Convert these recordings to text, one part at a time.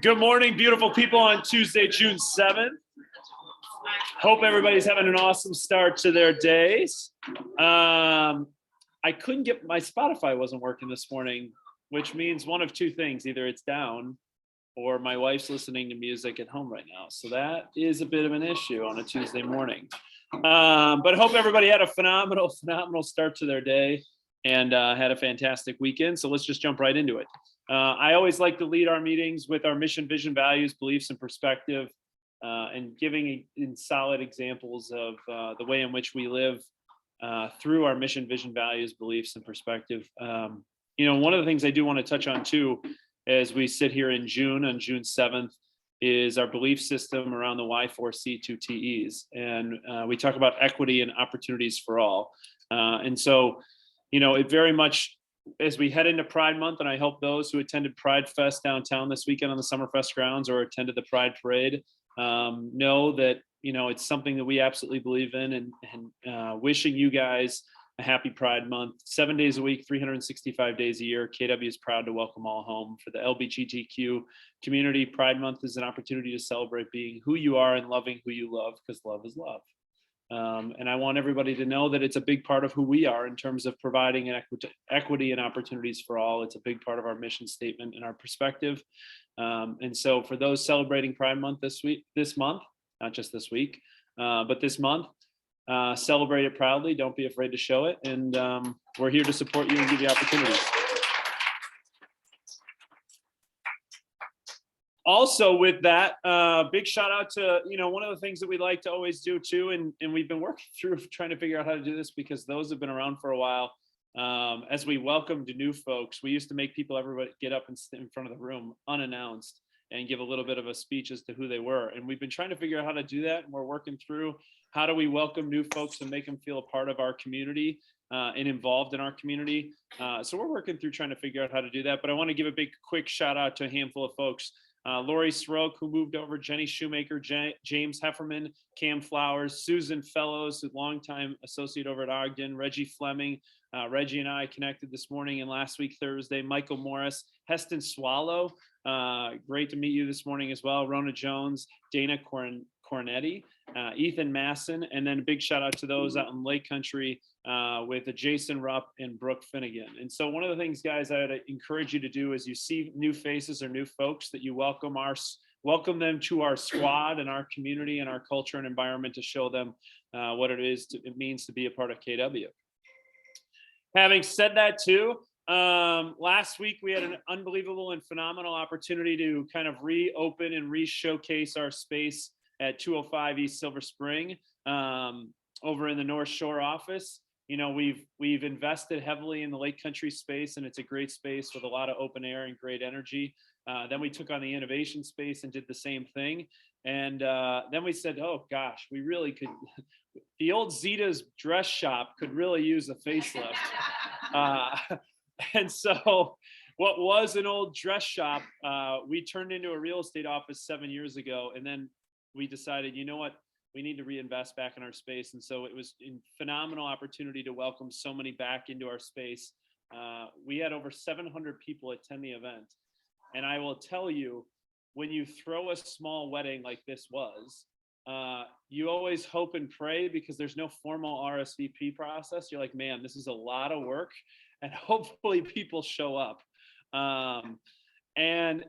Good morning, beautiful people, on Tuesday, June 7th. Hope everybody's having an awesome start to their days. I couldn't get, my Spotify wasn't working this morning, which means one of two things. Either it's down or my wife's listening to music at home right now. So that is a bit of an issue on a Tuesday morning. But hope everybody had a phenomenal start to their day and had a fantastic weekend. So let's just jump right into it. I always like to lead our meetings with our mission, vision, values, beliefs, and perspective, and giving in solid examples of the way in which we live through our mission, vision, values, beliefs, and perspective. One of the things I do want to touch on too, as we sit here in June, on June 7th, is our belief system around the Y4C2TEs. And we talk about equity and opportunities for all. And so, it very much, as we head into Pride Month, and I hope those who attended Pride Fest downtown this weekend on the Summerfest grounds or attended the Pride Parade know that, it's something that we absolutely believe in, and wishing you guys a happy Pride Month. 7 days a week, 365 days a year. KW is proud to welcome all home. For the Lbgtq community, Pride Month is an opportunity to celebrate being who you are and loving who you love, because love is love. And I want everybody to know that it's a big part of who we are in terms of providing an equity and opportunities for all. It's a big part of our mission statement and our perspective. And so for those celebrating Pride Month this month, not just this week, but this month, celebrate it proudly. Don't be afraid to show it. And we're here to support you and give you opportunities. Also with that, big shout out to, one of the things that we like to always do too, and we've been working through trying to figure out how to do this, because those have been around for a while. As we welcomed new folks, we used to make everybody get up and stand in front of the room unannounced and give a little bit of a speech as to who they were. And we've been trying to figure out how to do that. And we're working through, how do we welcome new folks and make them feel a part of our community and involved in our community. So we're working through trying to figure out how to do that. But I want to give a quick shout out to a handful of folks. Lori Sroke, who moved over, Jenny Shoemaker, James Hefferman, Cam Flowers, Susan Fellows, a longtime associate over at Ogden, Reggie Fleming. Reggie and I connected this morning and last week, Thursday. Michael Morris, Heston Swallow, great to meet you this morning as well. Rona Jones, Dana Cornetti, Ethan Masson, and then a big shout out to those out in Lake Country with Jason Rupp and Brooke Finnegan. And so one of the things, guys, I would encourage you to do is you see new faces or new folks, that you welcome them to our squad and our community and our culture and environment, to show them what it means to be a part of KW. Having said that too, last week we had an unbelievable and phenomenal opportunity to kind of reopen and re-showcase our space at 205 East Silver Spring over in the North Shore office. We've invested heavily in the Lake Country space, and it's a great space with a lot of open air and great energy. Then we took on the innovation space and did the same thing. And then we said, oh gosh, we really could, the old Zita's dress shop could really use a facelift. And so what was an old dress shop, we turned into a real estate office 7 years ago. And then we decided, you know what, we need to reinvest back in our space. And so it was a phenomenal opportunity to welcome so many back into our space. We had over 700 people attend the event. And I will tell you, when you throw a small wedding like this was, you always hope and pray, because there's no formal RSVP process. You're like, man, this is a lot of work, and hopefully people show up. And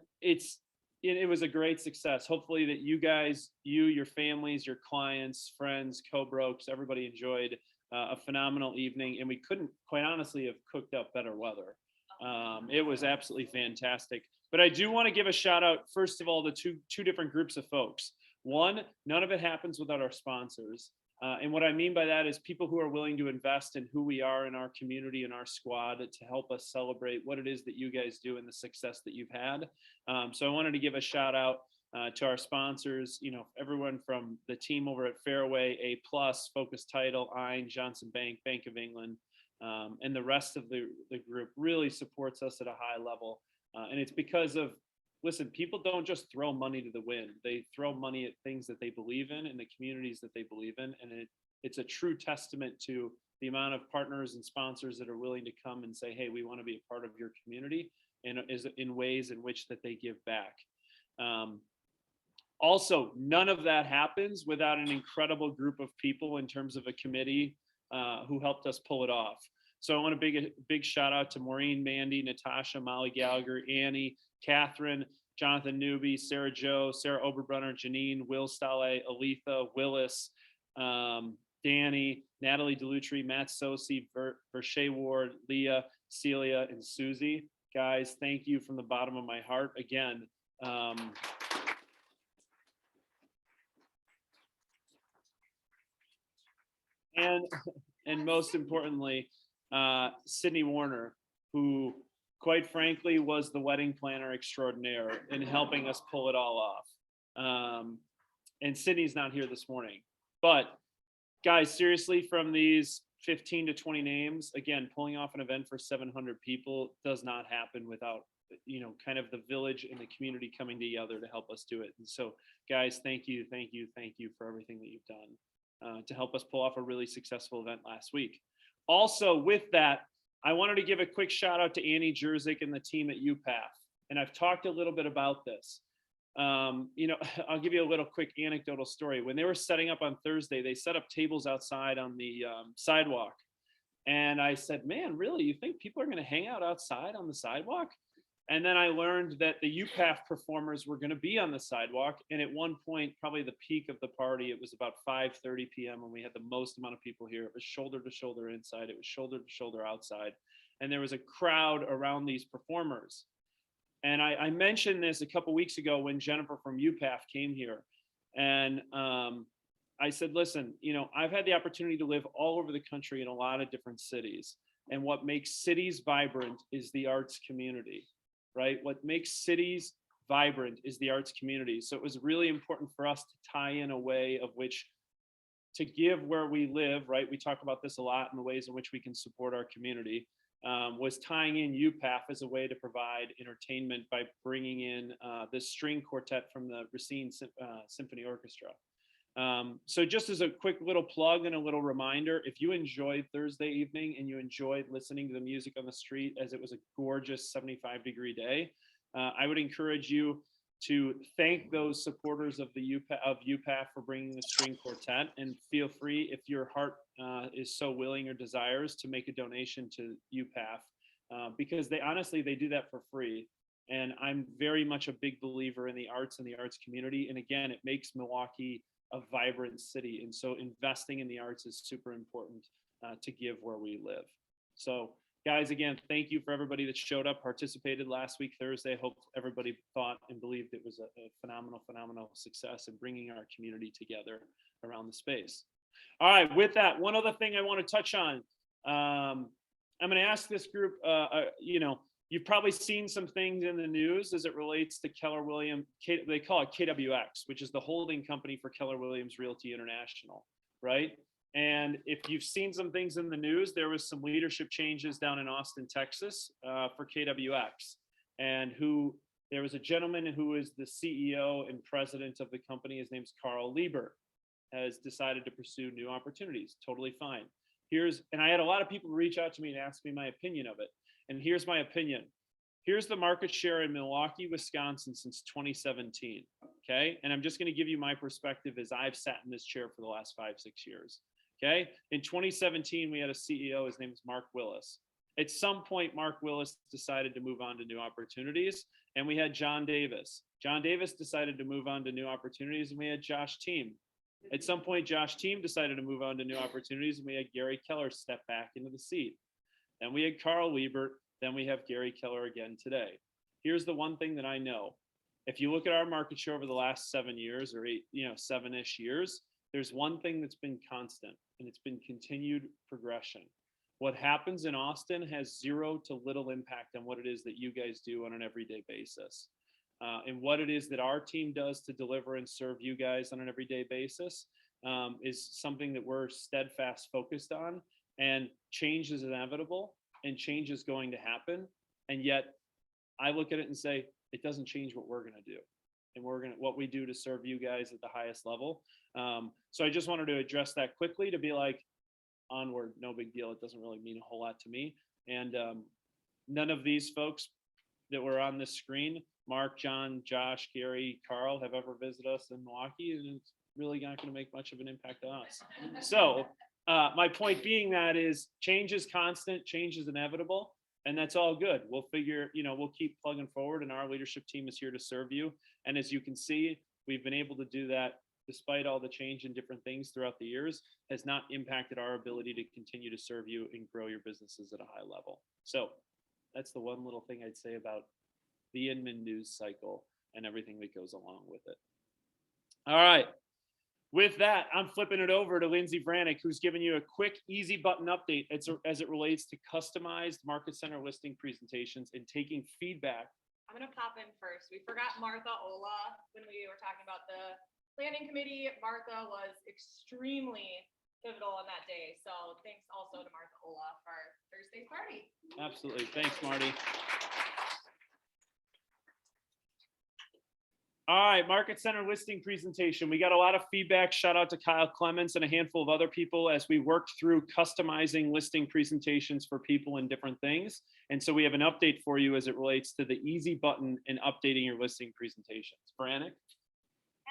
it was a great success. Hopefully that you guys, your families, your clients, friends, co-brokes, everybody enjoyed a phenomenal evening. And we couldn't, quite honestly, have cooked up better weather. It was absolutely fantastic. But I do want to give a shout out, first of all, to two different groups of folks. One, none of it happens without our sponsors. And what I mean by that is people who are willing to invest in who we are in our community and our squad to help us celebrate what it is that you guys do and the success that you've had. So I wanted to give a shout out to our sponsors, everyone from the team over at Fairway, A+, Focus Title, Ein, Johnson Bank, Bank of England, and the rest of the group really supports us at a high level. And it's because of, listen, people don't just throw money to the wind. They throw money at things that they believe in and the communities that they believe in. And it's a true testament to the amount of partners and sponsors that are willing to come and say, hey, we want to be a part of your community, and in ways in which that they give back. Also, none of that happens without an incredible group of people in terms of a committee who helped us pull it off. So I want to big shout out to Maureen, Mandy, Natasha, Molly Gallagher, Annie, Catherine, Jonathan Newby, Sarah Joe, Sarah Oberbrunner, Janine, Will Stale, Aletha, Willis, Danny, Natalie Delutri, Matt Sosi, Vershay Ward, Leah, Celia, and Susie. Guys, thank you from the bottom of my heart again. And most importantly, Sydney Warner, who quite frankly was the wedding planner extraordinaire in helping us pull it all off. And Sydney's not here this morning, but guys, seriously, from these 15 to 20 names, again, pulling off an event for 700 people does not happen without, you know, kind of the village and the community coming together to help us do it. And so guys, thank you for everything that you've done to help us pull off a really successful event last week. Also with that, I wanted to give a quick shout out to Annie Jerzik and the team at UPath. And I've talked a little bit about this. You know, I'll give you a little quick anecdotal story. When they were setting up on Thursday, they set up tables outside on the sidewalk. And I said, man, really, you think people are going to hang out outside on the sidewalk? And then I learned that the UPath performers were going to be on the sidewalk. And at one point, probably the peak of the party, it was about 5:30 p.m. when we had the most amount of people here. It was shoulder to shoulder inside. It was shoulder to shoulder outside. And there was a crowd around these performers. And I mentioned this a couple weeks ago when Jennifer from UPath came here. And I said, listen, you know, I've had the opportunity to live all over the country in a lot of different cities. And what makes cities vibrant is the arts community, right? What makes cities vibrant is the arts community. So it was really important for us to tie in a way of which to give where we live, right? We talk about this a lot in the ways in which we can support our community. Was tying in UPath as a way to provide entertainment by bringing in this string quartet from the Racine Symphony Orchestra. So just as a quick little plug and a little reminder, if you enjoyed Thursday evening and you enjoyed listening to the music on the street as it was a gorgeous 75-degree day, I would encourage you to thank those supporters of the UPath for bringing the string quartet, and feel free, if your heart is so willing or desires, to make a donation to UPath because they honestly, they do that for free. And I'm very much a big believer in the arts and the arts community. And again, it makes Milwaukee a vibrant city. And so investing in the arts is super important to give where we live. So guys, again, thank you for everybody that showed up, participated last week, Thursday. Hope everybody thought and believed it was a phenomenal success in bringing our community together around the space. All right, with that, one other thing I want to touch on. I'm going to ask this group, you know, you've probably seen some things in the news as it relates to Keller Williams, they call it KWX, which is the holding company for Keller Williams Realty International, right? And if you've seen some things in the news, there was some leadership changes down in Austin, Texas for KWX. And there was a gentleman who is the CEO and president of the company. His name's Carl Lieber, has decided to pursue new opportunities. Totally fine. And I had a lot of people reach out to me and ask me my opinion of it. And here's my opinion. Here's the market share in Milwaukee, Wisconsin since 2017, okay? And I'm just gonna give you my perspective as I've sat in this chair for the last 5-6 years, okay? In 2017, we had a CEO, his name is Mark Willis. At some point, Mark Willis decided to move on to new opportunities, and we had John Davis. John Davis decided to move on to new opportunities, and we had Josh Team. At some point, Josh Team decided to move on to new opportunities, and we had Gary Keller step back into the seat. Then we had Carl Liebert, then we have Gary Keller again today. Here's the one thing that I know. If you look at our market share over the last 7 years or 8, 7-ish years, there's one thing that's been constant, and it's been continued progression. What happens in Austin has zero to little impact on what it is that you guys do on an everyday basis. And what it is that our team does to deliver and serve you guys on an everyday basis is something that we're steadfast focused on. And change is inevitable and change is going to happen. And yet I look at it and say, it doesn't change what we're going to do. And what we do to serve you guys at the highest level. So I just wanted to address that quickly to be like, onward, no big deal. It doesn't really mean a whole lot to me. And none of these folks that were on this screen, Mark, John, Josh, Gary, Carl, have ever visited us in Milwaukee, and it's really not going to make much of an impact on us. So my point being that is change is constant, change is inevitable, and that's all good. We'll figure, we'll keep plugging forward, and our leadership team is here to serve you. And as you can see, we've been able to do that despite all the change in different things throughout the years, has not impacted our ability to continue to serve you and grow your businesses at a high level. So that's the one little thing I'd say about the Inman news cycle and everything that goes along with it. All right. With that, I'm flipping it over to Lindsay Vranick, who's giving you a quick, easy button update as it relates to customized market center listing presentations and taking feedback. I'm going to pop in first. We forgot Martha Ola when we were talking about the planning committee. Martha was extremely pivotal on that day. So thanks also to Martha Ola for our Thursday party. Absolutely. Thanks, Marty. All right, market center listing presentation. We got a lot of feedback. Shout out to Kyle Clements and a handful of other people as we worked through customizing listing presentations for people and different things. And so we have an update for you as it relates to the easy button in updating your listing presentations. Vranick?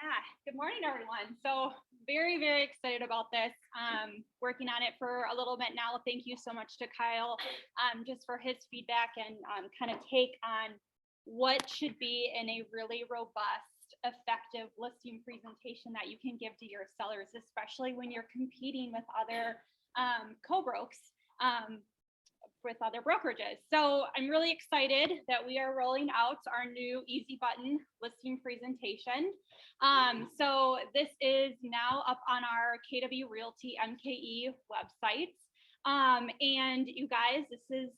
Yeah, good morning, everyone. So very, very excited about this. Working on it for a little bit now. Thank you so much to Kyle just for his feedback and kind of take on what should be in a really robust, effective listing presentation that you can give to your sellers, especially when you're competing with other co-brokes, with other brokerages. So I'm really excited that we are rolling out our new easy button listing presentation. So this is now up on our KW Realty MKE website. And you guys, this is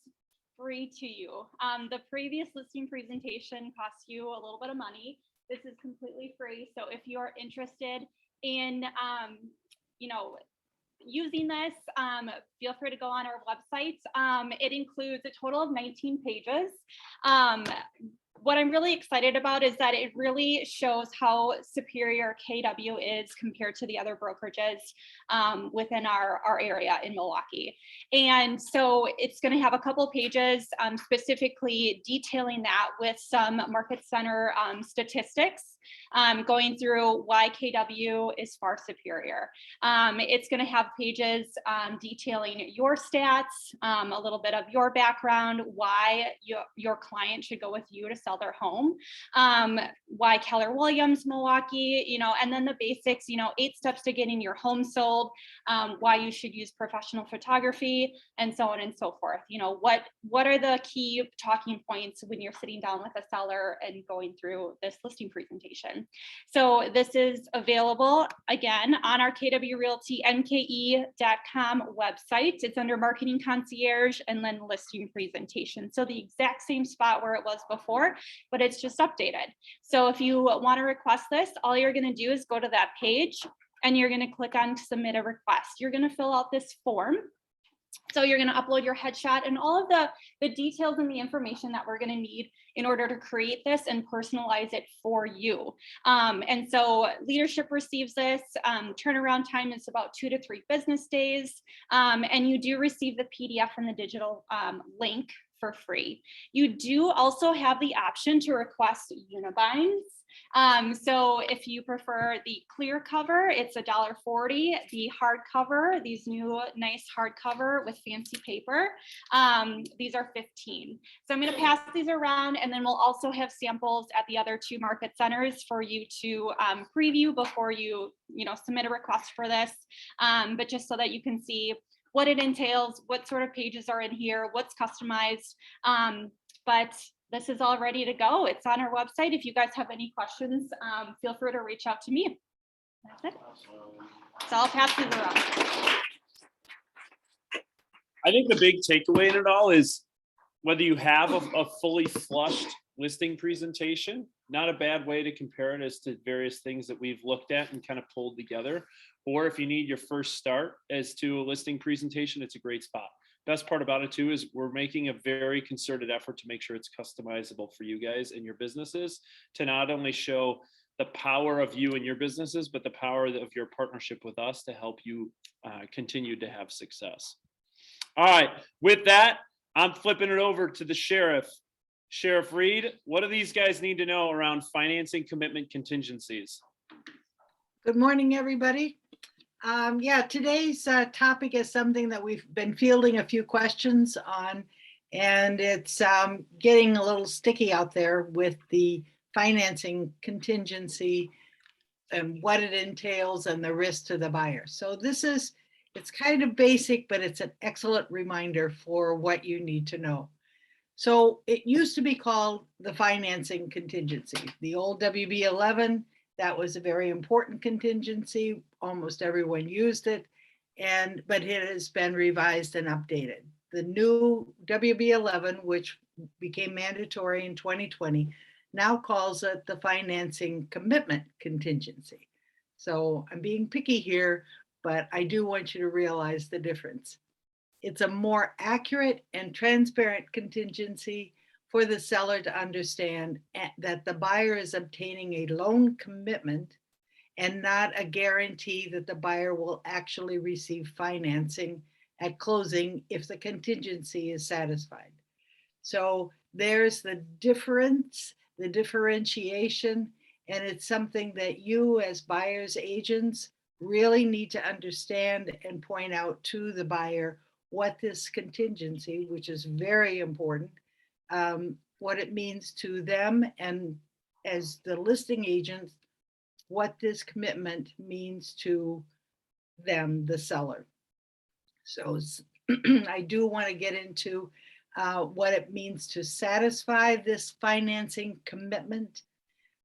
free to you. The previous listing presentation costs you a little bit of money. This is completely free. So if you're interested in, using this, feel free to go on our website. It includes a total of 19 pages. What I'm really excited about is that it really shows how superior KW is compared to the other brokerages within our area in Milwaukee. And so it's going to have a couple pages specifically detailing that with some market center statistics, going through why KW is far superior. It's going to have pages detailing your stats, a little bit of your background, why your client should go with you to sell their home, why Keller Williams, Milwaukee, and then the basics, 8 steps to getting your home sold, why you should use professional photography, and so on and so forth. What are the key talking points when you're sitting down with a seller and going through this listing presentation. So this is available again on our kwrealtymke.com website. It's under Marketing Concierge and then listing presentation. So the exact same spot where it was before, but it's just updated. So if you want to request this, all you're going to do is go to that page and you're going to click on submit a request. You're going to fill out this form. So you're going to upload your headshot and all of the details and the information that we're going to need in order to create this and personalize it for you. And so leadership receives this. Turnaround time is about 2 to 3 business days. And you do receive the PDF and the digital link for free. You do also have the option to request unibinds. So if you prefer the clear cover, it's $1.40. The hardcover, these new nice hardcover with fancy paper, these are $15. So I'm going to pass these around, and then we'll also have samples at the other 2 market centers for you to preview before you submit a request for this. But just so that you can see what it entails, what sort of pages are in here, what's customized. But this is all ready to go. It's on our website. If you guys have any questions, feel free to reach out to me. That's it. So I'll pass these around. I think the big takeaway in it all is whether you have a fully flushed listing presentation, not a bad way to compare it as to various things that we've looked at and kind of pulled together. Or if you need your first start as to a listing presentation, it's a great spot. Best part about it too is we're making a very concerted effort to make sure it's customizable for you guys and your businesses to not only show the power of you and your businesses, but the power of your partnership with us to help you continue to have success. All right, with that, I'm flipping it over to the sheriff, Sheriff Reed, what do these guys need to know around financing commitment contingencies? Good morning, everybody. Yeah, today's topic is something that we've been fielding a few questions on, and it's getting a little sticky out there with the financing contingency and what it entails and the risk to the buyer. So it's kind of basic, but it's an excellent reminder for what you need to know. So it used to be called the financing contingency. The old WB11, that was a very important contingency. Almost everyone used it, but it has been revised and updated. The new WB11, which became mandatory in 2020, now calls it the financing commitment contingency. So I'm being picky here, but I do want you to realize the difference. It's a more accurate and transparent contingency for the seller to understand that the buyer is obtaining a loan commitment and not a guarantee that the buyer will actually receive financing at closing if the contingency is satisfied. So there's the difference, the differentiation, and it's something that you as buyer's agents really need to understand and point out to the buyer what this contingency, which is very important, what it means to them, and as the listing agent, what this commitment means to them, the seller. So I do want to get into what it means to satisfy this financing commitment.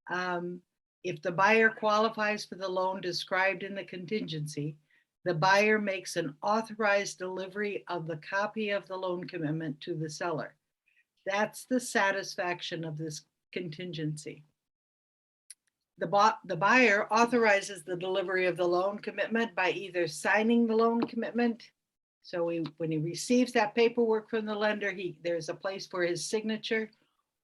If the buyer qualifies for the loan described in the contingency, the buyer makes an authorized delivery of the copy of the loan commitment to the seller. That's the satisfaction of this contingency. The buyer authorizes the delivery of the loan commitment by either signing the loan commitment. So when he receives that paperwork from the lender, there's a place for his signature,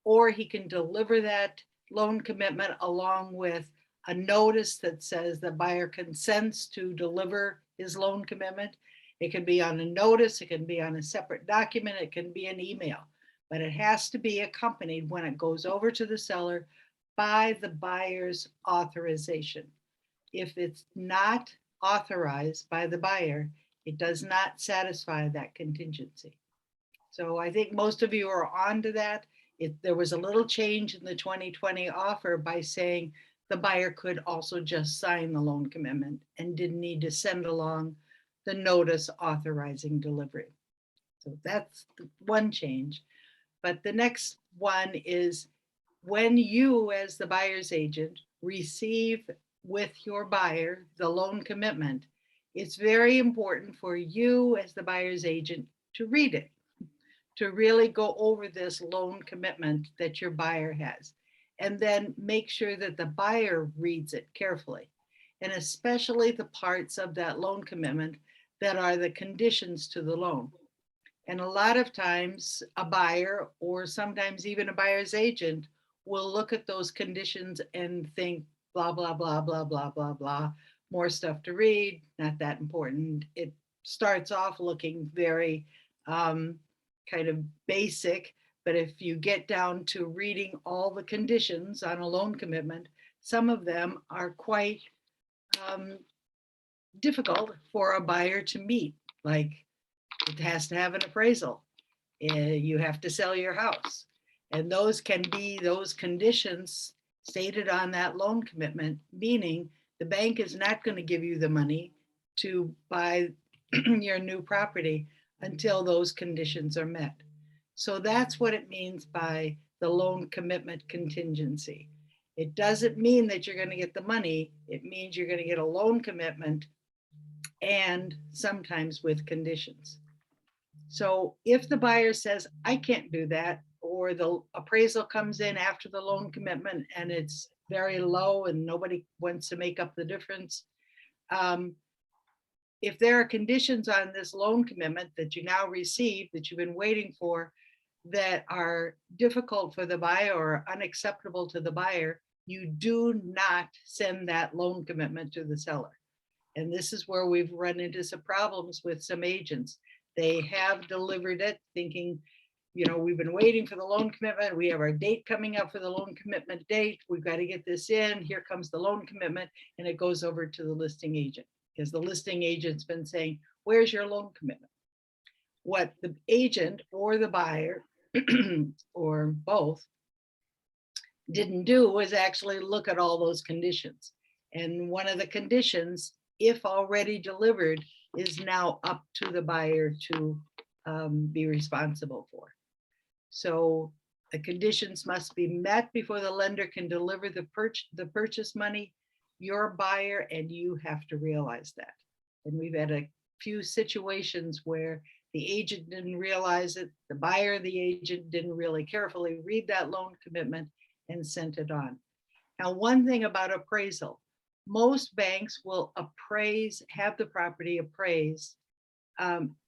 or he can deliver that loan commitment along with a notice that says the buyer consents to deliver his loan commitment. It can be on a notice, it can be on a separate document, it can be an email, but it has to be accompanied when it goes over to the seller by the buyer's authorization. If it's not authorized by the buyer, it does not satisfy that contingency. So I think most of you are on to that. There was a little change in the 2020 offer by saying the buyer could also just sign the loan commitment and didn't need to send along the notice authorizing delivery. So that's one change. But the next one is when you, as the buyer's agent, receive with your buyer the loan commitment, it's very important for you as the buyer's agent to read it, to really go over this loan commitment that your buyer has, and then make sure that the buyer reads it carefully, and especially the parts of that loan commitment that are the conditions to the loan. And a lot of times a buyer, or sometimes even a buyer's agent, will look at those conditions and think blah, blah, blah, blah, blah, blah, blah, more stuff to read, not that important. It starts off looking very kind of basic, but if you get down to reading all the conditions on a loan commitment, some of them are quite difficult for a buyer to meet. Like, it has to have an appraisal. You have to sell your house. And those can be those conditions stated on that loan commitment, meaning the bank is not going to give you the money to buy your new property until those conditions are met. So that's what it means by the loan commitment contingency. It doesn't mean that you're going to get the money. It means you're going to get a loan commitment, and sometimes with conditions. So if the buyer says, I can't do that, or the appraisal comes in after the loan commitment and it's very low and nobody wants to make up the difference, if there are conditions on this loan commitment that you now receive, that you've been waiting for, that are difficult for the buyer or unacceptable to the buyer, you do not send that loan commitment to the seller. And this is where we've run into some problems with some agents. They have delivered it thinking we've been waiting for the loan commitment. We have our date coming up for the loan commitment date. We've got to get this in. Here comes the loan commitment, and it goes over to the listing agent because the listing agent's been saying, where's your loan commitment? What the agent or the buyer or both didn't do was actually look at all those conditions. And one of the conditions, if already delivered, is now up to the buyer to be responsible for. So the conditions must be met before the lender can deliver the purchase money. Your buyer and you have to realize that. And we've had a few situations where the agent didn't realize it, the buyer or the agent didn't really carefully read that loan commitment and sent it on. Now, one thing about appraisal, most banks will have the property appraised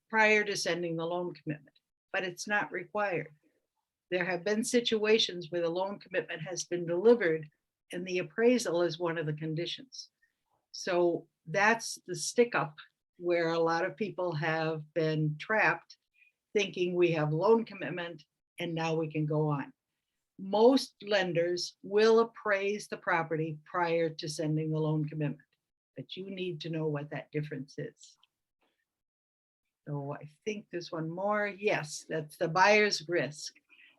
prior to sending the loan commitment, but it's not required. There have been situations where the loan commitment has been delivered and the appraisal is one of the conditions. So that's the stick up where a lot of people have been trapped thinking we have loan commitment and now we can go on. Most lenders will appraise the property prior to sending the loan commitment, but you need to know what that difference is. So I think there's one more. Yes, that's the buyer's risk.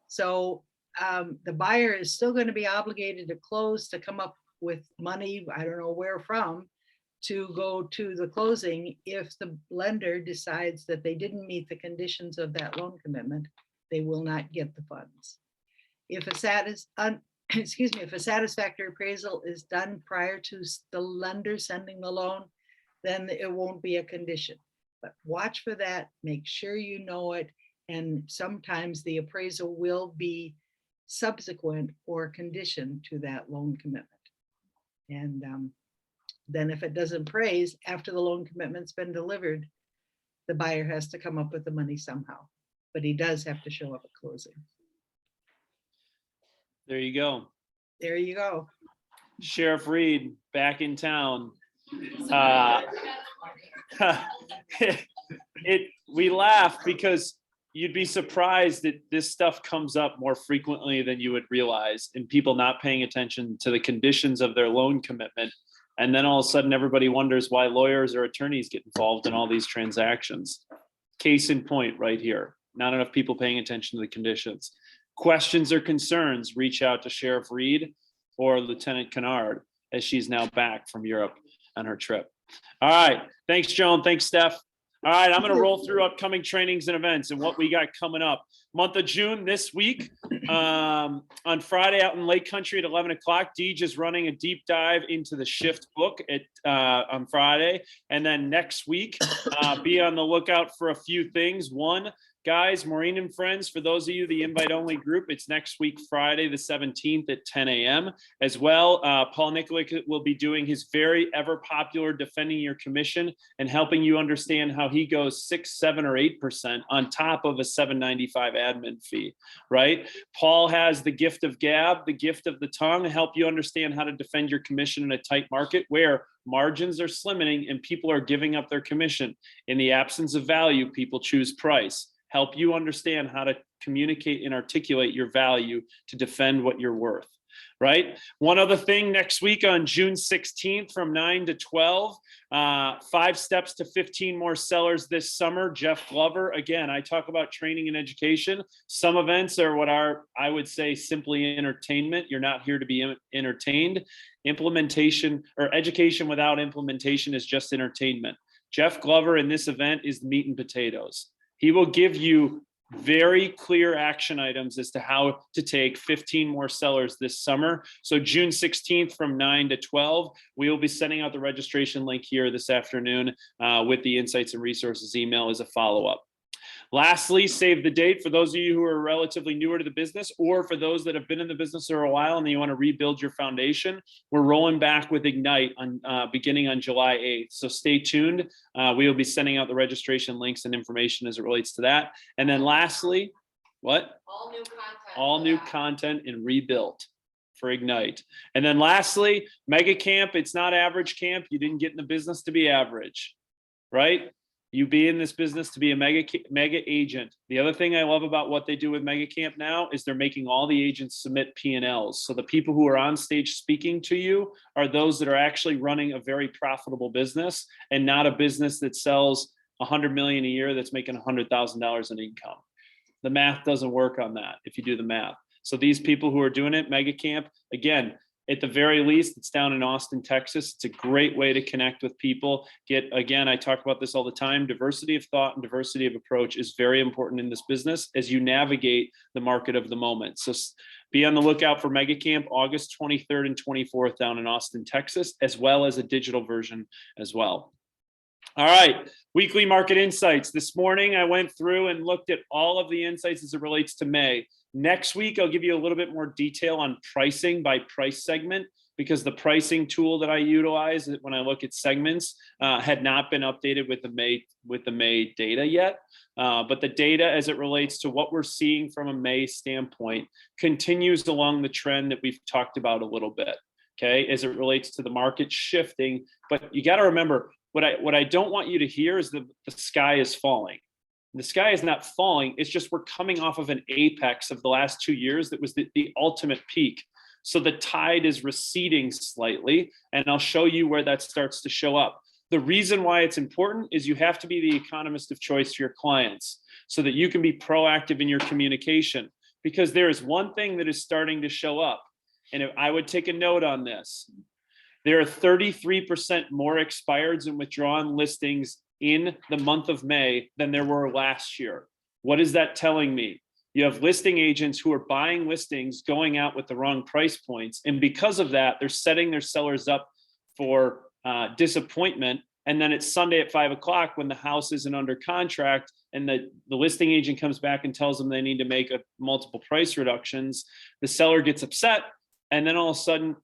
So the buyer is still going to be obligated to close, to come up with money, I don't know where from, to go to the closing. If the lender decides that they didn't meet the conditions of that loan commitment, they will not get the funds. If a satisfactory appraisal is done prior to the lender sending the loan, then it won't be a condition. But watch for that, make sure you know it, and sometimes the appraisal will be subsequent or conditioned to that loan commitment. And then if it doesn't appraise after the loan commitment's been delivered, the buyer has to come up with the money somehow, but he does have to show up at closing. There you go. There you go. Sheriff Reed back in town. We laugh because you'd be surprised that this stuff comes up more frequently than you would realize, and people not paying attention to the conditions of their loan commitment. And then all of a sudden everybody wonders why lawyers or attorneys get involved in all these transactions. Case in point right here. Not enough people paying attention to the conditions. Questions or concerns, reach out to Sheriff Reed or Lieutenant Kennard, as she's now back from Europe on her trip. All right. Thanks, Joan. Thanks, Steph. All right, I'm going to roll through upcoming trainings and events and what we got coming up. Month of June this week, on Friday out in Lake Country at 11 o'clock, Deej is running a deep dive into the shift book on Friday. And then next week, be on the lookout for a few things. One, guys, Maureen and friends, for those of you, the invite-only group, it's next week, Friday the 17th at 10 a.m. As well, Paul Nikolic will be doing his very ever-popular Defending Your Commission and helping you understand how he goes 6, 7, or 8% on top of a $7.95 admin fee, right? Paul has the gift of gab, the gift of the tongue, to help you understand how to defend your commission in a tight market where margins are slimming and people are giving up their commission. In the absence of value, people choose price. Help you understand how to communicate and articulate your value to defend what you're worth, right? One other thing, next week on June 16th from 9 to 12, 5 steps to 15 more sellers this summer. Jeff Glover, again, I talk about training and education. Some events are what are, I would say, simply entertainment. You're not here to be entertained. Implementation or education without implementation is just entertainment. Jeff Glover in this event is the meat and potatoes. He will give you very clear action items as to how to take 15 more sellers this summer. So June 16th from 9 to 12, we will be sending out the registration link here this afternoon with the Insights and Resources email as a follow-up. Lastly, save the date for those of you who are relatively newer to the business, or for those that have been in the business for a while and you want to rebuild your foundation. We're rolling back with Ignite on beginning on July 8th. So stay tuned. We will be sending out the registration links and information as it relates to that. And then lastly, what? All new content. All new content and rebuilt for Ignite. And then lastly, Mega Camp. It's not average camp. You didn't get in the business to be average, right? You be in this business to be a mega agent. The other thing I love about what they do with Mega Camp now is they're making all the agents submit P&Ls. So the people who are on stage speaking to you are those that are actually running a very profitable business and not a business that sells 100 million a year that's making $100,000 in income. The math doesn't work on that if you do the math. So these people who are doing it, Mega Camp, again, at the very least, it's down in Austin, Texas. It's a great way to connect with people. Again, I talk about this all the time. Diversity of thought and diversity of approach is very important in this business as you navigate the market of the moment. So be on the lookout for Mega Camp August 23rd and 24th down in Austin, Texas, as well as a digital version as well. All right, weekly market insights. This morning, I went through and looked at all of the insights as it relates to May. Next week, I'll give you a little bit more detail on pricing by price segment, because the pricing tool that I utilize when I look at segments had not been updated with the May data yet. But the data as it relates to what we're seeing from a May standpoint continues along the trend that we've talked about a little bit, okay, as it relates to the market shifting. But you got to remember, what I don't want you to hear is the sky is falling. The sky is not falling. It's just we're coming off of an apex of the last 2 years that was the ultimate peak. So the tide is receding slightly, and I'll show you where that starts to show up. The reason why it's important is you have to be the economist of choice to your clients so that you can be proactive in your communication, because there is one thing that is starting to show up. And if I would take a note on this, there are 33% more expireds and withdrawn listings in the month of May than there were last year. What is that telling me? You have listing agents who are buying listings, going out with the wrong price points. And because of that, they're setting their sellers up for disappointment. And then it's Sunday at 5 o'clock when the house isn't under contract and the listing agent comes back and tells them they need to make multiple price reductions. The seller gets upset. And then all of a sudden,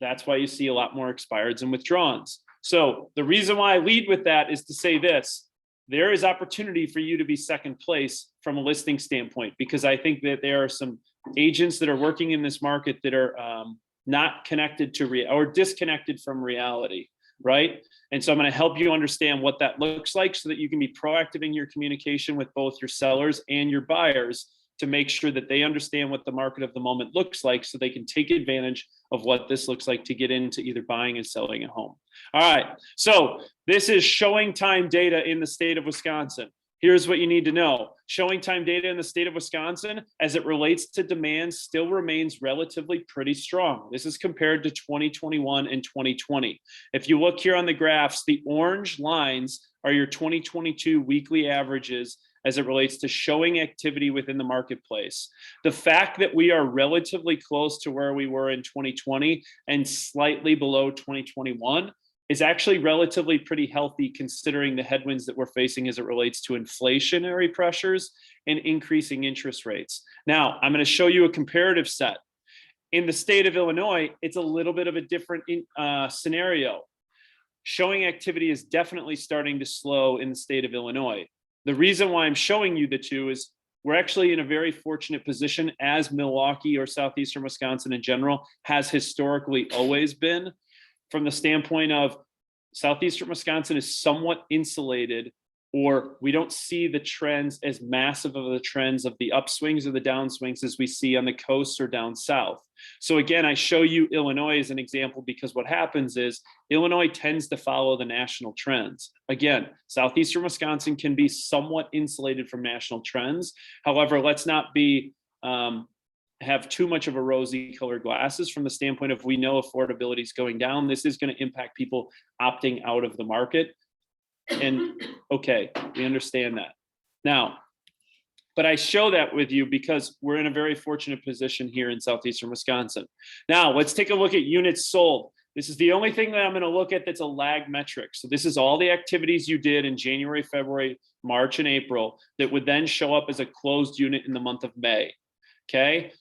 that's why you see a lot more expireds and withdrawns. So the reason why I lead with that is to say this: there is opportunity for you to be second place from a listing standpoint, because I think that there are some agents that are working in this market that are not connected to or disconnected from reality, right? And so I'm going to help you understand what that looks like so that you can be proactive in your communication with both your sellers and your buyers to make sure that they understand what the market of the moment looks like so they can take advantage of what this looks like to get into either buying and selling a home. All right, so this is showing time data in the state of Wisconsin. Here's what you need to know. Showing time data in the state of Wisconsin as it relates to demand still remains relatively pretty strong. This is compared to 2021 and 2020. If you look here on the graphs, the orange lines are your 2022 weekly averages as it relates to showing activity within the marketplace. The fact that we are relatively close to where we were in 2020 and slightly below 2021 is actually relatively pretty healthy, considering the headwinds that we're facing as it relates to inflationary pressures and increasing interest rates. Now, I'm going to show you a comparative set. In the state of Illinois, it's a little bit of a different scenario. Showing activity is definitely starting to slow in the state of Illinois. The reason why I'm showing you the two is we're actually in a very fortunate position, as Milwaukee or southeastern Wisconsin in general has historically always been, from the standpoint of southeastern Wisconsin is somewhat insulated, or we don't see the trends as massive of the trends of the upswings or the downswings as we see on the coast or down south. So again, I show you Illinois as an example because what happens is Illinois tends to follow the national trends. Again, southeastern Wisconsin can be somewhat insulated from national trends. However, let's not be have too much of a rosy colored glasses from the standpoint of we know affordability is going down. This is going to impact people opting out of the market. And okay, we understand that. Now, but I show that with you because we're in a very fortunate position here in southeastern Wisconsin. Now, let's take a look at units sold. This is the only thing that I'm going to look at that's a lag metric. So this is all the activities you did in January, February, March, and April that would then show up as a closed unit in the month of May. Okay.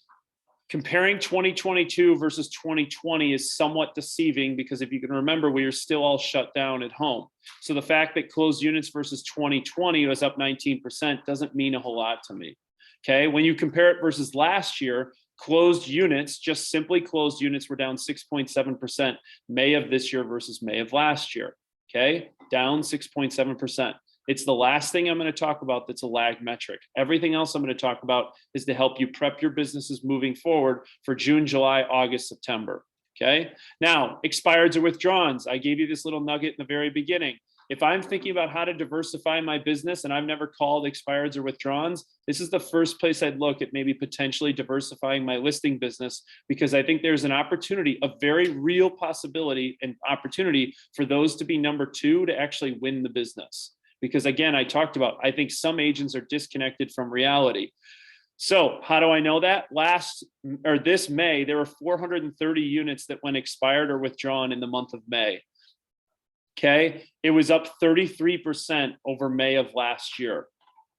Comparing 2022 versus 2020 is somewhat deceiving because if you can remember, we were still all shut down at home. So the fact that closed units versus 2020 was up 19% doesn't mean a whole lot to me. Okay, when you compare it versus last year, closed units, just simply closed units, were down 6.7% May of this year versus May of last year. Okay, down 6.7%. It's the last thing I'm going to talk about that's a lag metric. Everything else I'm going to talk about is to help you prep your businesses moving forward for June, July, August, September. Okay. Now, expireds or withdrawns. I gave you this little nugget in the very beginning. If I'm thinking about how to diversify my business and I've never called expireds or withdrawns, this is the first place I'd look at maybe potentially diversifying my listing business, because I think there's an opportunity, a very real possibility and opportunity for those to be number two to actually win the business. Because again, I talked about, I think some agents are disconnected from reality. So how do I know that? This May, there were 430 units that went expired or withdrawn in the month of May. Okay, it was up 33% over May of last year.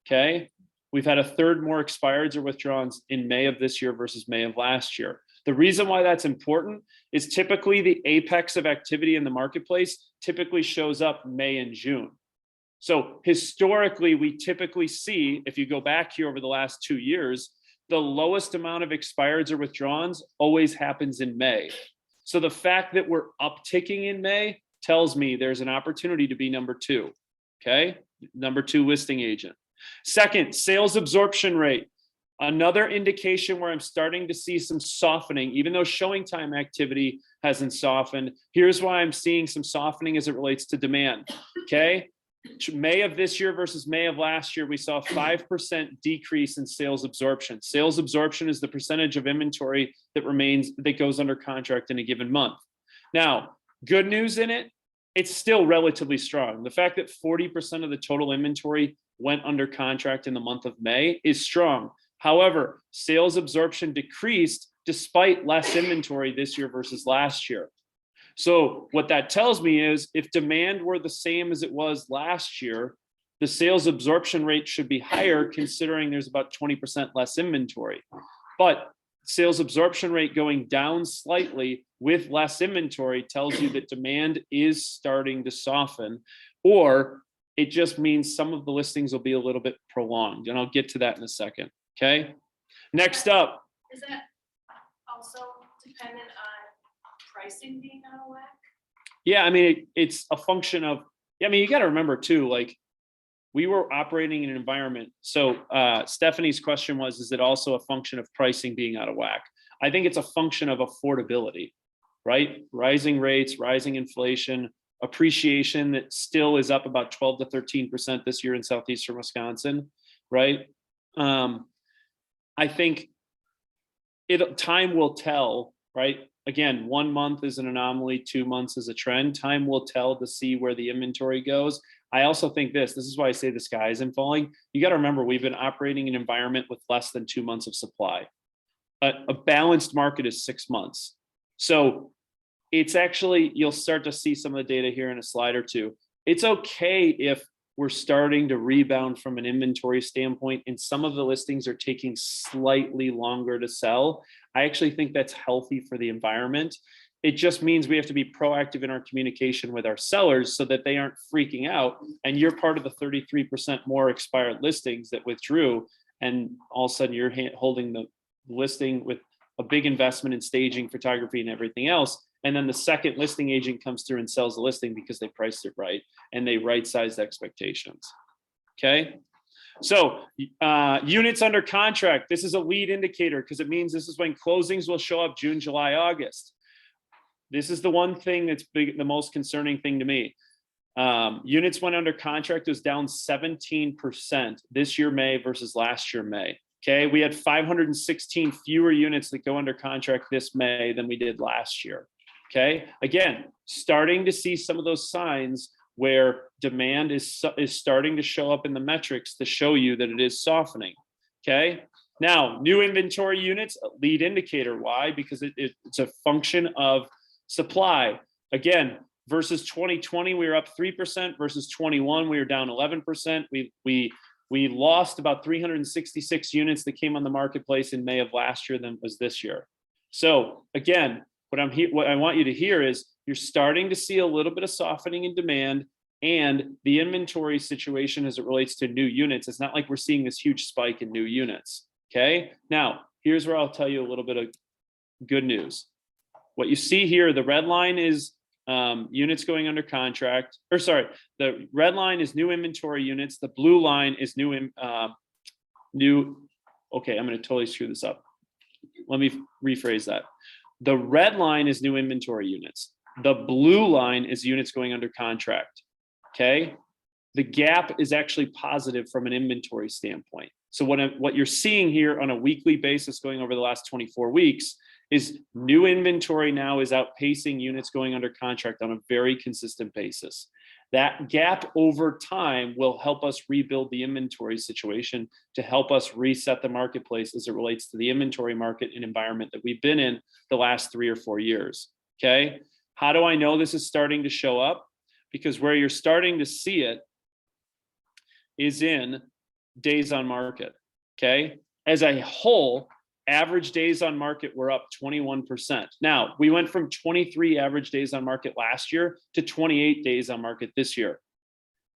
Okay, we've had a third more expireds or withdrawns in May of this year versus May of last year. The reason why that's important is typically the apex of activity in the marketplace typically shows up May and June. So historically, we typically see, if you go back here over the last 2 years, the lowest amount of expireds or withdrawns always happens in May. So the fact that we're upticking in May tells me there's an opportunity to be number two. Okay, number two listing agent. Second, sales absorption rate. Another indication where I'm starting to see some softening, even though showing time activity hasn't softened. Here's why I'm seeing some softening as it relates to demand. Okay, May of this year versus May of last year, we saw a 5% decrease in sales absorption. Sales absorption is the percentage of inventory that goes under contract in a given month. Now, good news in it, it's still relatively strong. The fact that 40% of the total inventory went under contract in the month of May is strong. However, sales absorption decreased despite less inventory this year versus last year. So what that tells me is if demand were the same as it was last year, the sales absorption rate should be higher considering there's about 20% less inventory. But sales absorption rate going down slightly with less inventory tells you that demand is starting to soften, or it just means some of the listings will be a little bit prolonged. And I'll get to that in a second. Okay. Next up. Is that also dependent on pricing being out of whack? Yeah, I mean, it's a function of, I mean, you got to remember too, like we were operating in an environment. So Stephanie's question was, is it also a function of pricing being out of whack? I think it's a function of affordability, right? Rising rates, rising inflation, appreciation that still is up about 12 to 13% this year in Southeastern Wisconsin, right? I think time will tell, right? Again, 1 month is an anomaly, 2 months is a trend. Time will tell to see where the inventory goes. I also think this is why I say the sky isn't falling. You got to remember, we've been operating in an environment with less than 2 months of supply. A balanced market is 6 months. So it's actually, you'll start to see some of the data here in a slide or two. It's okay if we're starting to rebound from an inventory standpoint and some of the listings are taking slightly longer to sell. I actually think that's healthy for the environment. It just means we have to be proactive in our communication with our sellers so that they aren't freaking out and you're part of the 33% more expired listings that withdrew, and all of a sudden you're holding the listing with a big investment in staging, photography, and everything else. And then the second listing agent comes through and sells the listing because they priced it right and they right-sized expectations. Okay. So units under contract, this is a lead indicator because it means this is when closings will show up June, July, August. This is the one thing that's the most concerning thing to me. Units went under contract was down 17% this year, May versus last year, May. Okay, we had 516 fewer units that go under contract this May than we did last year. Okay, again, starting to see some of those signs where demand is starting to show up in the metrics to show you that it is softening. Okay, now new inventory units, lead indicator. Why? Because it's a function of supply. Again, versus 2020, we were up 3%. Versus 21, we were down 11%. We lost about 366 units that came on the marketplace in May of last year than was this year. So again, what I want you to hear is you're starting to see a little bit of softening in demand and the inventory situation as it relates to new units. It's not like we're seeing this huge spike in new units. Okay. Now, here's where I'll tell you a little bit of good news. What you see here, the red line is units going under contract, or sorry, the red line is new inventory units. The blue line is okay, I'm going to totally screw this up. Let me rephrase that. The red line is new inventory units. The blue line is units going under contract. Okay. The gap is actually positive from an inventory standpoint. So what you're seeing here on a weekly basis going over the last 24 weeks is new inventory now is outpacing units going under contract on a very consistent basis. That gap over time will help us rebuild the inventory situation to help us reset the marketplace as it relates to the inventory market and environment that we've been in the last 3 or 4 years. Okay. How do I know this is starting to show up? Because where you're starting to see it is in days on market. Okay. As a whole, average days on market were up 21%. Now, we went from 23 average days on market last year to 28 days on market this year.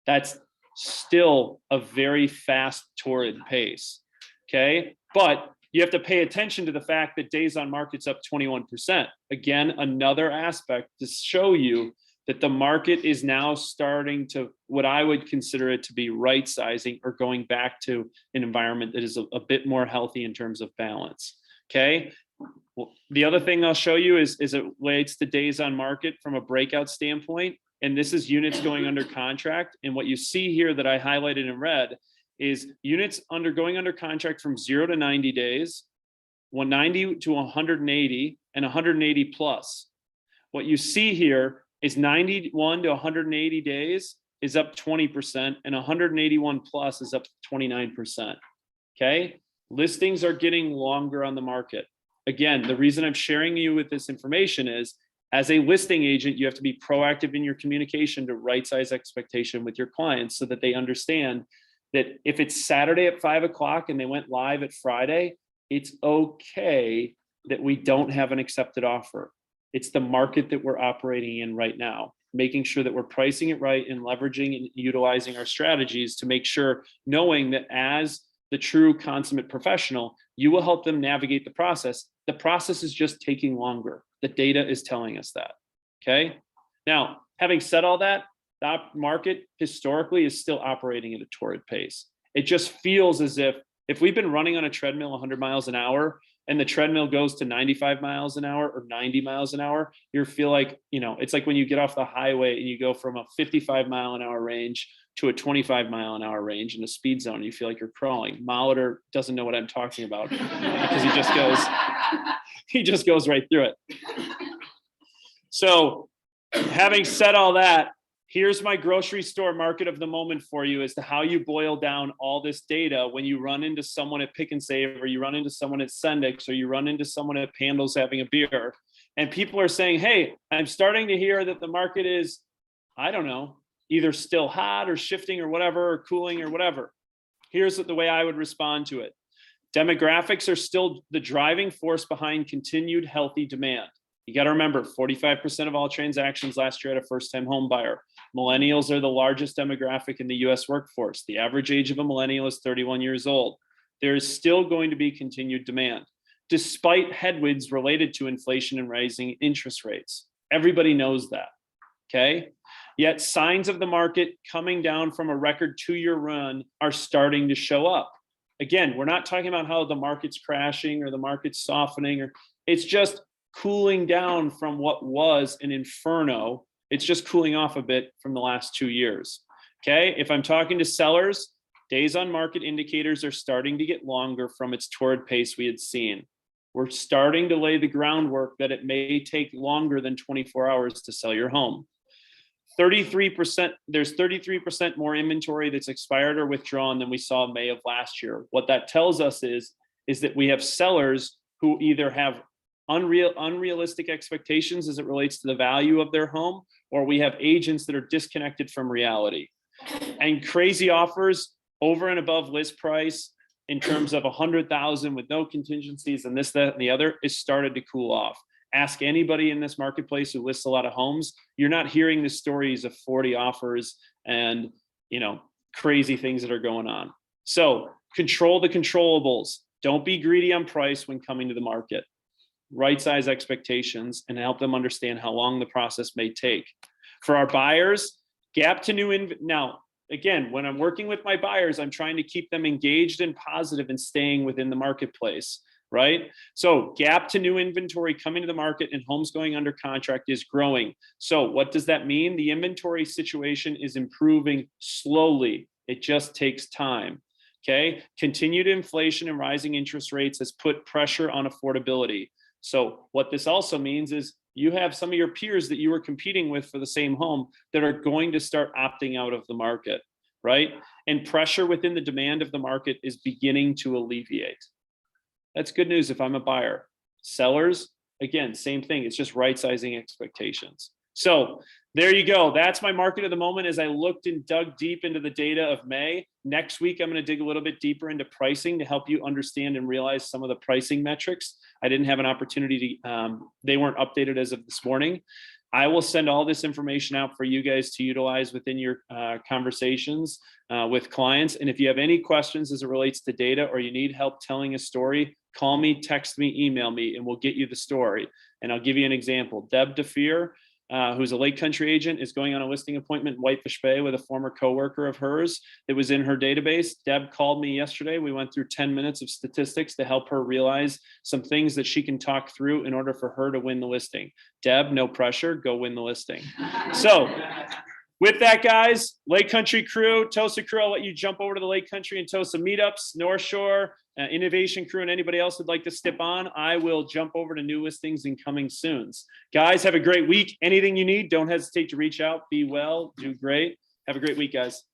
That's still a very fast, torrid pace. Okay. But you have to pay attention to the fact that days on market's up 21%. Again, another aspect to show you that the market is now starting to, what I would consider it to be right sizing or going back to an environment that is a bit more healthy in terms of balance. Okay. Well, the other thing I'll show you is it relates to days on market from a breakout standpoint. And this is units going under contract. And what you see here that I highlighted in red is units going under contract from 0 to 90 days, 190 to 180, and 180 plus. What you see here is 91 to 180 days is up 20%, and 181 plus is up 29%. Okay. Listings are getting longer on the market. Again, the reason I'm sharing you with this information is as a listing agent, you have to be proactive in your communication to right size expectation with your clients so that they understand that if it's Saturday at 5 o'clock and they went live at Friday, it's okay that we don't have an accepted offer. It's the market that we're operating in right now, making sure that we're pricing it right and leveraging and utilizing our strategies to make sure, knowing that as the true consummate professional, you will help them navigate the process. The process is just taking longer. The data is telling us that. Okay. Now, having said all that, that market historically is still operating at a torrid pace. It just feels as if we've been running on a treadmill 100 miles an hour and the treadmill goes to 95 miles an hour or 90 miles an hour, you feel like, it's like when you get off the highway and you go from a 55 mile an hour range to a 25 mile an hour range in a speed zone, you feel like you're crawling. Molitor doesn't know what I'm talking about because he just goes right through it. So having said all that, here's my grocery store market of the moment for you as to how you boil down all this data when you run into someone at Pick and Save, or you run into someone at Sendix, or you run into someone at Pandles having a beer. And people are saying, hey, I'm starting to hear that the market is, I don't know, either still hot or shifting or whatever, or cooling or whatever. Here's the way I would respond to it. Demographics are still the driving force behind continued healthy demand. You got to remember, 45% of all transactions last year had a first-time home buyer. Millennials are the largest demographic in the US workforce. The average age of a millennial is 31 years old. There is still going to be continued demand, despite headwinds related to inflation and rising interest rates. Everybody knows that, okay? Yet signs of the market coming down from a record 2-year run are starting to show up. Again, we're not talking about how the market's crashing or the market's softening, or it's just cooling down from what was an inferno. It's just cooling off a bit from the last 2 years. Okay. If I'm talking to sellers, days on market indicators are starting to get longer from its torrid pace we had seen. We're starting to lay the groundwork that it may take longer than 24 hours to sell your home. 33%, there's 33% more inventory that's expired or withdrawn than we saw in May of last year. What that tells us is that we have sellers who either have unrealistic expectations as it relates to the value of their home, or we have agents that are disconnected from reality. And crazy offers over and above list price in terms of 100,000 with no contingencies and this, that, and the other is started to cool off. Ask anybody in this marketplace who lists a lot of homes. You're not hearing the stories of 40 offers and, crazy things that are going on. So control the controllables. Don't be greedy on price when coming to the market. right-size expectations, and help them understand how long the process may take. For our buyers, gap to new now, again, when I'm working with my buyers, I'm trying to keep them engaged and positive and staying within the marketplace, right? So gap to new inventory coming to the market and homes going under contract is growing. So what does that mean? The inventory situation is improving slowly. It just takes time. Okay. Continued inflation and rising interest rates has put pressure on affordability. So what this also means is you have some of your peers that you were competing with for the same home that are going to start opting out of the market, right? And pressure within the demand of the market is beginning to alleviate. That's good news if I'm a buyer. Sellers, again, same thing. It's just right-sizing expectations. So there you go. That's my market of the moment as I looked and dug deep into the data of May. Next week, I'm going to dig a little bit deeper into pricing to help you understand and realize some of the pricing metrics. I didn't have an opportunity to, they weren't updated as of this morning. I will send all this information out for you guys to utilize within your conversations with clients. And if you have any questions as it relates to data or you need help telling a story, call me, text me, email me, and we'll get you the story. And I'll give you an example. Deb DeFeer, who's a Lake Country agent, is going on a listing appointment in Whitefish Bay with a former coworker of hers that was in her database. Deb called me yesterday. We went through 10 minutes of statistics to help her realize some things that she can talk through in order for her to win the listing. Deb, no pressure, go win the listing. So with that, guys, Lake Country crew, Tosa crew, I'll let you jump over to the Lake Country and Tosa meetups, North Shore, Innovation crew, and anybody else who'd like to step on. I will jump over to new listings and coming soons. Guys, have a great week. Anything you need, don't hesitate to reach out. Be well, do great. Have a great week, guys.